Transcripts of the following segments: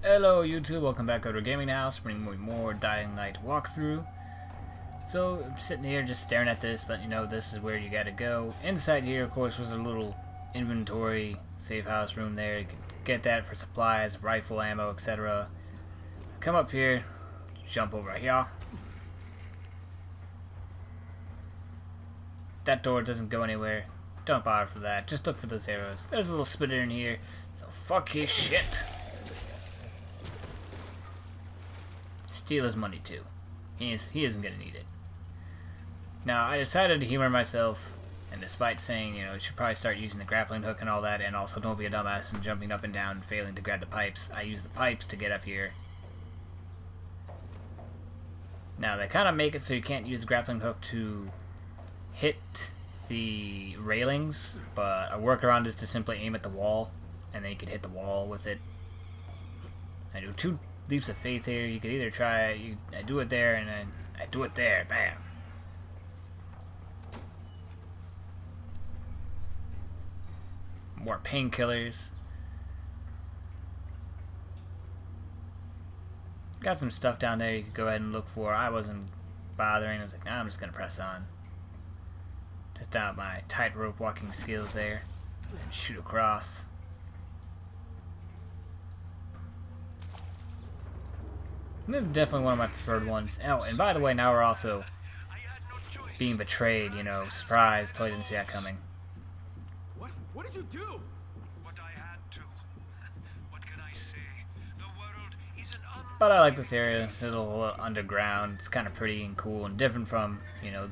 Hello YouTube, welcome back over to GamingHouse, bringing more Dying Light walkthrough. So, I'm sitting here just staring at this, letting you know this is where you gotta go. Inside here, of course, was a little inventory, safe house room there. You can get that for supplies, rifle ammo, etc. Come up here, jump over here. That door doesn't go anywhere. Don't bother for that, just look for those arrows. There's a little spitter in here, so fuck his shit. Steal his money too. He isn't gonna need it. Now I decided to humor myself, and despite saying, you know, you should probably start using the grappling hook and all that, and also don't be a dumbass and jumping up and down and failing to grab the pipes, I use the pipes to get up here. Now they kind of make it so you can't use the grappling hook to hit the railings, but a workaround is to simply aim at the wall, and then you can hit the wall with it. I do two leaps of faith here. You could either try, I do it there, and then I do it there. Bam. More painkillers. Got some stuff down there you could go ahead and look for. I wasn't bothering. I was like, nah, I'm just going to press on. Test out my tightrope walking skills there. And shoot across. This is definitely one of my preferred ones. Oh, and by the way, now we're also being betrayed, you know, surprise, totally didn't see that coming. What did you do? What I had to. What can I say? The world is an But I like this area, a little underground. It's kind of pretty and cool and different from, you know,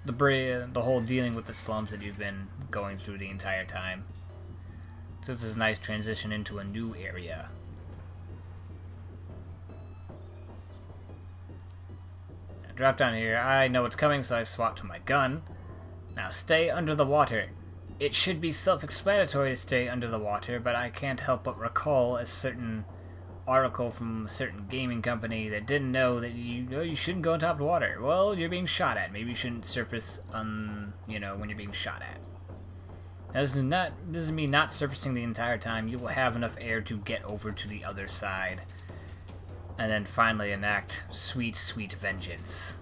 the whole dealing with the slums that you've been going through the entire time. So this is a nice transition into a new area. Drop down here. I know what's coming, so I swap to my gun. Now stay under the water. It should be self-explanatory to stay under the water, but I can't help but recall a certain article from a certain gaming company that didn't know that you shouldn't go on top of the water. Well, you're being shot at. Maybe you shouldn't surface you know, when you're being shot at. Now, this doesn't mean not surfacing the entire time. You will have enough air to get over to the other side. And then finally enact sweet, sweet vengeance.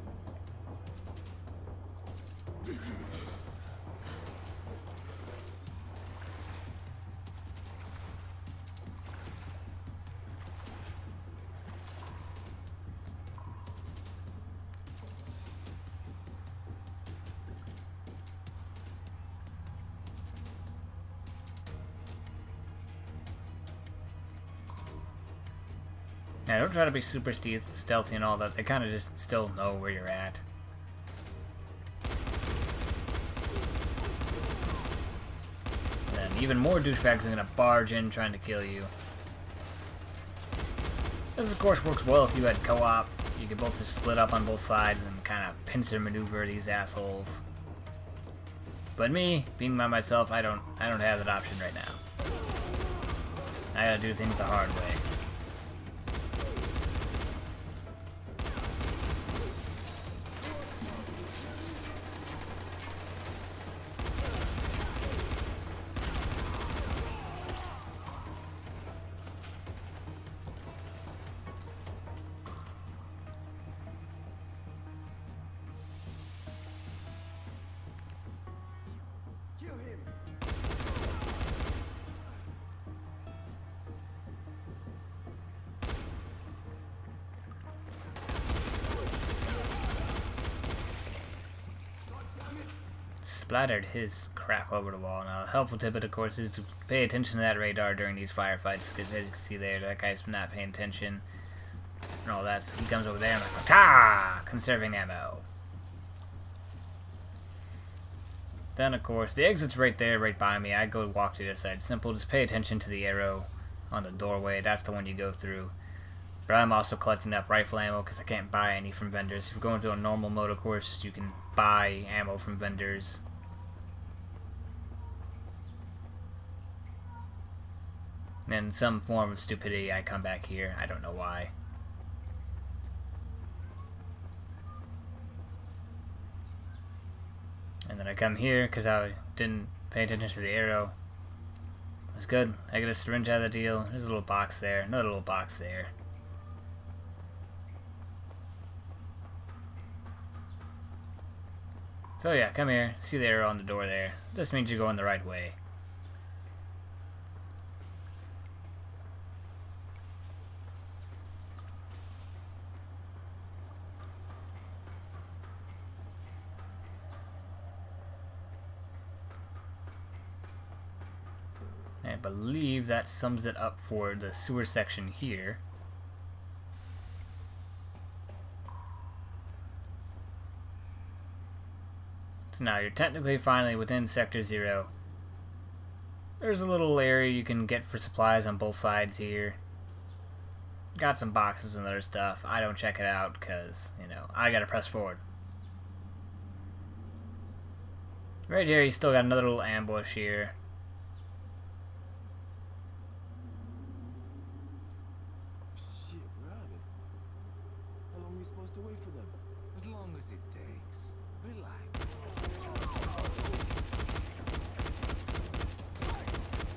Now, don't try to be super stealthy and all that. They kind of just still know where you're at. And then even more douchebags are going to barge in trying to kill you. This, of course, works well if you had co-op. You could both just split up on both sides and kind of pincer maneuver these assholes. But me, being by myself, I don't have that option right now. I gotta do things the hard way. Splattered his crap over the wall. Now, a helpful tip, of course, is to pay attention to that radar during these firefights, because as you can see there, that guy's not paying attention. And all that, so he comes over there and I'm like, ta! Conserving ammo. Then, of course, the exit's right there, right by me. I go walk to the other side. Simple, just pay attention to the arrow on the doorway. That's the one you go through. But I'm also collecting up rifle ammo because I can't buy any from vendors. If you're going through a normal mode, of course, you can buy ammo from vendors. And in some form of stupidity, I come back here. I don't know why. And then I come here because I didn't pay attention to the arrow. That's good. I get a syringe out of the deal. There's a little box there. Another little box there. So yeah, come here. See the arrow on the door there. This means you're going the right way. I believe that sums it up for the sewer section here. So now you're technically finally within Sector 0. There's a little area you can get for supplies on both sides here. Got some boxes and other stuff. I don't check it out because, you know, I gotta press forward. Right here, you still got another little ambush here. To wait for them. As long as it takes. Relax.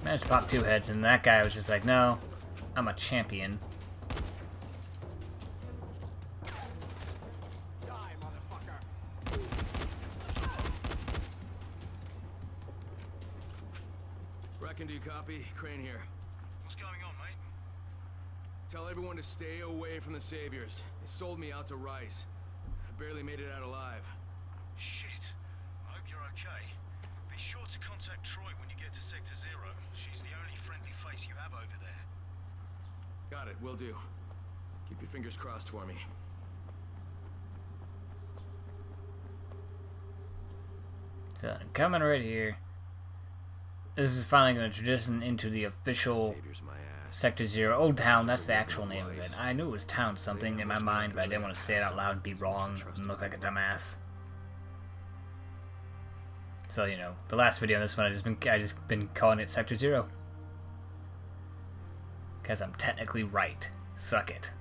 Managed to pop 2 heads, and that guy was just like, no, I'm a champion. Die, motherfucker. Bracken, do you copy? Crane here. What's going on, mate? Tell everyone to stay away from the Saviors. They sold me out to Rice. I barely made it out alive. Shit. I hope you're okay. Be sure to contact Troy when you get to Sector 0. She's the only friendly face you have over there. Got it, will do. Keep your fingers crossed for me. So, coming right here. This is finally going to transition into the official Saviors my ass. Sector 0. Old Town, that's the actual name of it. I knew it was Town something in my mind, but I didn't want to say it out loud and be wrong and look like a dumbass. So, you know, the last video on this one, I just been calling it Sector 0. Because I'm technically right. Suck it.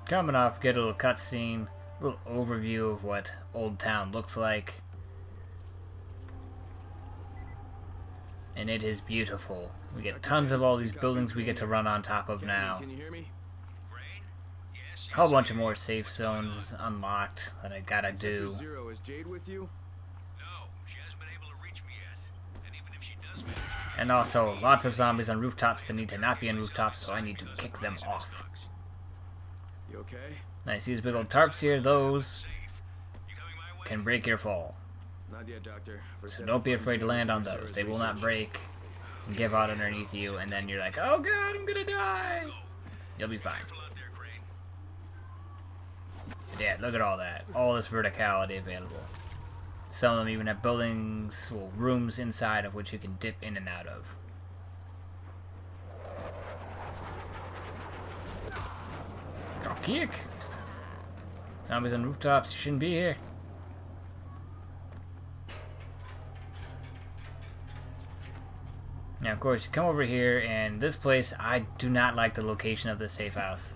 Coming off, get a little cutscene, a little overview of what Old Town looks like. And it is beautiful. We get tons of all these buildings we get to run on top of now. Can you hear me? Crane? Yes? A whole bunch of more safe zones unlocked that I gotta do. Sector 0, is Jade with you? No, she hasn't been able to reach me yet. And even if she does manage to... And also, lots of zombies on rooftops that need to not be on rooftops, so I need to kick them off. You okay? Nice, these big old tarps here, those Safe. You going my way? can break your fall. Not yet, Doctor. First So step don't be find afraid to Jade land on before those. Sarah's They will not research. break and give out underneath you, and then you're like, oh god, I'm gonna die. You'll be fine. Careful out there, Crane. But yeah, look at all that. All this verticality available. Some of them even have buildings, well, rooms inside of which you can dip in and out of. Drop kick! Zombies on rooftops, you shouldn't be here. Now, of course, you come over here, and this place, I do not like the location of the safe house.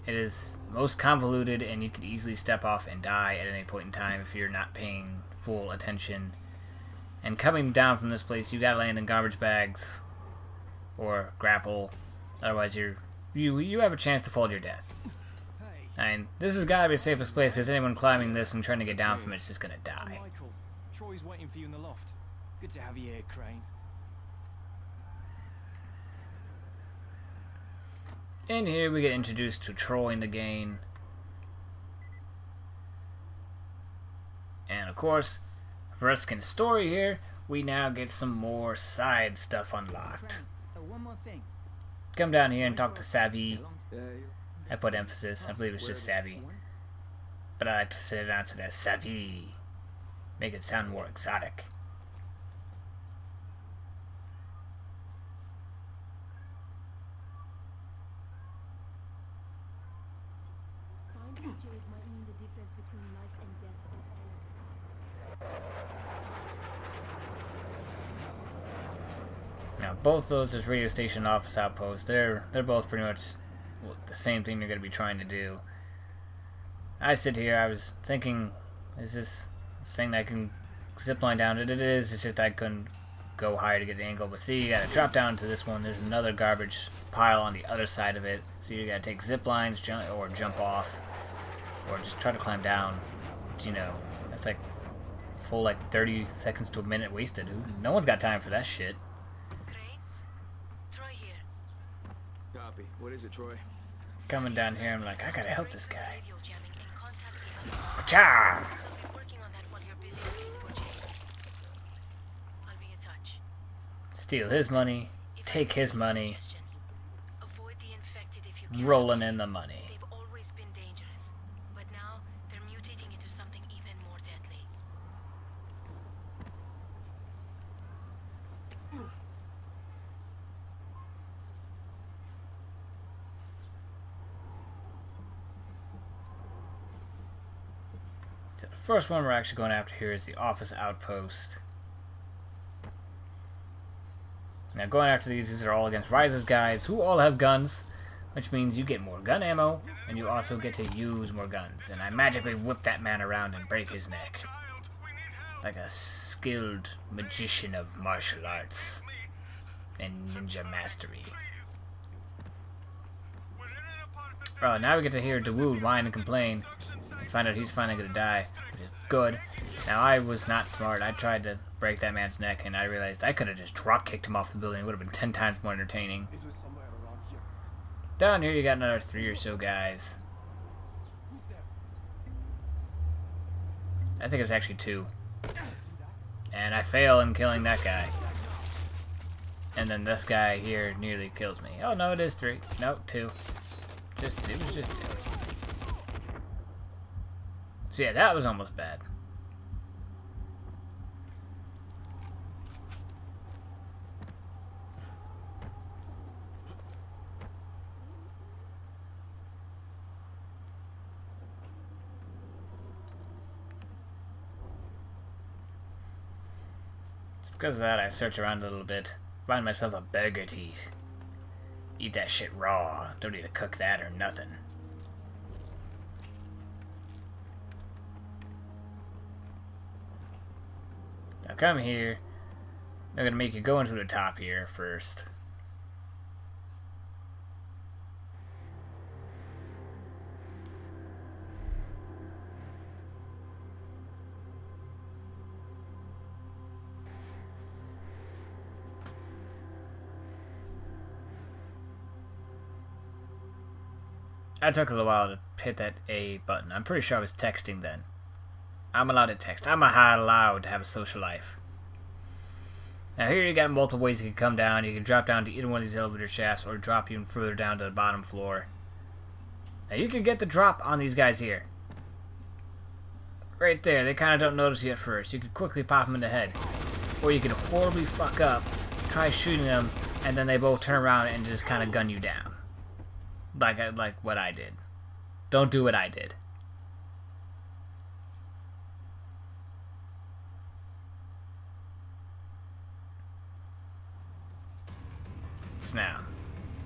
It is most convoluted, and you could easily step off and die at any point in time if you're not paying full attention. And coming down from this place, you gotta land in garbage bags or grapple. Otherwise, you have a chance to fall to your death. And this has gotta be the safest place because anyone climbing this and trying to get down from it's just gonna die. Michael, Troy's waiting for you in the loft. Good to have you here, Crane. And here we get introduced to Troy in the game. And of course, for us in story here, we now get some more side stuff unlocked. One more thing. Come down here and talk to Savvy. Yeah, I put emphasis, I believe it's just Savvy. But I like to sit it down to that Savvy. Make it sound more exotic. Finding Jade might mean the difference between life and death. Now, both those is radio station office outposts. They're both pretty much the same thing you're going to be trying to do. I sit here, I was thinking Is this thing that I can zipline down? It is. It's just I couldn't go higher to get the angle. But see, you gotta drop down to this one. There's another garbage pile on the other side of it. So you gotta take zip lines, jump off, or just try to climb down. But, you know, that's like full 30 seconds to a minute wasted. No one's got time for that shit. Troy here. Copy. What is it, Troy? Coming down here, I'm like, I gotta help this guy. Radio jamming and contact the other. Pacha! I'll be working on that while you're busy looking for Jake. I'll be in touch. Steal his money, take his money, Avoid the infected if you can. rolling in the money. They've always been dangerous, but now they're mutating into something even more deadly. So the first one we're actually going after here is the office outpost. Now going after these are all against Rise's guys, who all have guns, which means you get more gun ammo, and you also get to use more guns. And I magically whip that man around and break his neck. Like a skilled magician of martial arts and ninja mastery. Oh, now we get to hear Dawood whine and complain, and find out he's finally gonna die, which is good. Now I was not smart. I tried to break that man's neck, and I realized I could have just drop kicked him off the building. It would have been 10 times more entertaining. It was somewhere around here. Down here you got another 3 or so guys. Who's there? I think it's actually 2. See that? And I fail in killing that guy. And then this guy here nearly kills me. Oh no, it is 3. No, 2. It was just 2. So yeah, that was almost bad. Because of that, I search around a little bit, find myself a burger to eat. Eat that shit raw. Don't need to cook that or nothing. Now come here. I'm gonna make you go into the top here first. I took a little while to hit that A button. I'm pretty sure I was texting then. I'm allowed to text. I'm allowed to have a social life. Now here you got multiple ways you can come down. You can drop down to either one of these elevator shafts or drop even further down to the bottom floor. Now you can get the drop on these guys here. Right there. They kind of don't notice you at first. You can quickly pop them in the head. Or you can horribly fuck up, try shooting them, and then they both turn around and just kind of gun you down. Like what I did. Don't do what I did. So now,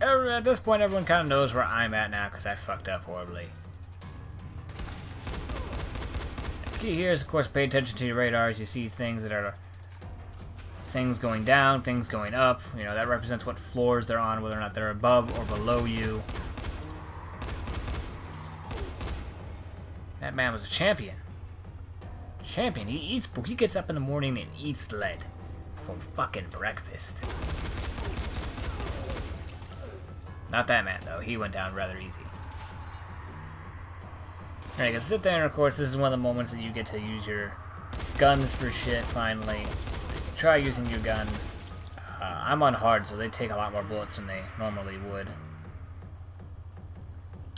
at this point, everyone kind of knows where I'm at now because I fucked up horribly. The key here is, of course, pay attention to your radars. You see things that are things going down, things going up. You know, that represents what floors they're on, whether or not they're above or below you. That man was a champion. Champion. He gets up in the morning and eats lead for fucking breakfast. Not that man though. He went down rather easy. Alright, you can sit there, and of course, this is one of the moments that you get to use your guns for shit. Finally, try using your guns. I'm on hard, so they take a lot more bullets than they normally would.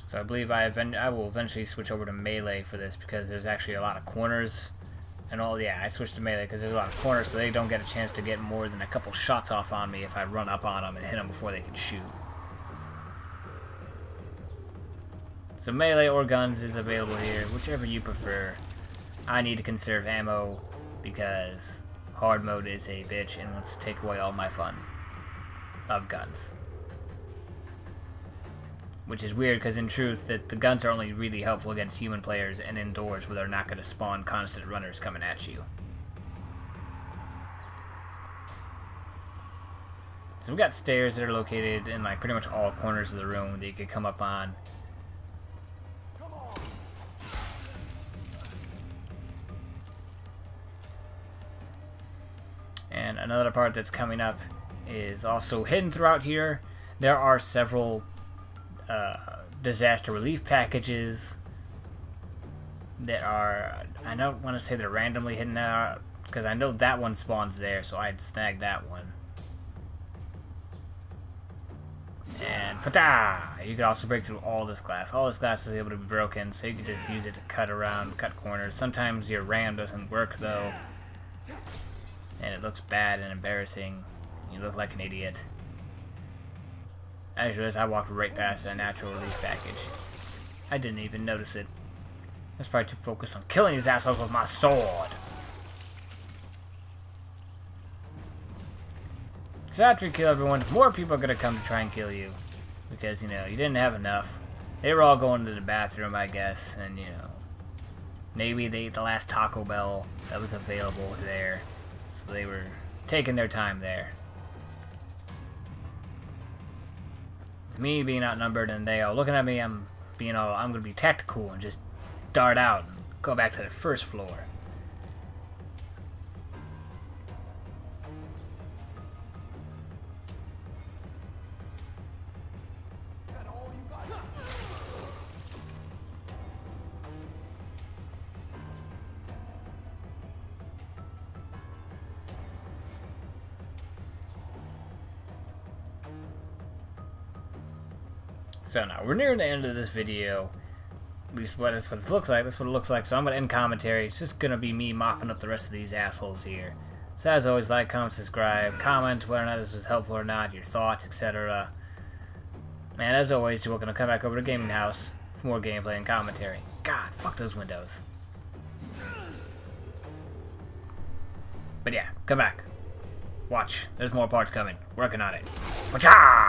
So I believe I will eventually switch over to melee for this because there's actually a lot of corners and all. Yeah, I switched to melee because there's a lot of corners, so they don't get a chance to get more than a couple shots off on me if I run up on them and hit them before they can shoot. So melee or guns is available here, whichever you prefer. I need to conserve ammo because hard mode is a bitch and wants to take away all my fun of guns. Which is weird, because in truth, that the guns are only really helpful against human players and indoors where they're not going to spawn constant runners coming at you. So we've got stairs that are located in like pretty much all corners of the room that you could come up on. And another part that's coming up is also hidden throughout here. There are several disaster relief packages that are, I don't want to say they're randomly hidden out, because I know that one spawns there, so I'd snag that one. And fata! You could also break through all this glass. All this glass is able to be broken, so you can just use it to cut around, cut corners. Sometimes your ram doesn't work though, and it looks bad and embarrassing. You look like an idiot. I just realized I walked right past that natural relief package. I didn't even notice it. I was probably too focused on killing these assholes with my sword. So after you kill everyone, more people are going to come to try and kill you. Because, you know, you didn't have enough. They were all going to the bathroom, I guess. And, you know, maybe they ate the last Taco Bell that was available there. So they were taking their time there. Me being outnumbered and they all looking at me, I'm going to be tactical and just dart out and go back to the first floor. So now, we're near the end of this video. At least what it looks like. That's what it looks like. So I'm going to end commentary. It's just going to be me mopping up the rest of these assholes here. So as always, like, comment, subscribe, comment whether or not this is helpful or not, your thoughts, etc. And as always, you're welcome to come back over to GamingHouse for more gameplay and commentary. God, fuck those windows. But yeah, come back. Watch. There's more parts coming. Working on it. Pacha!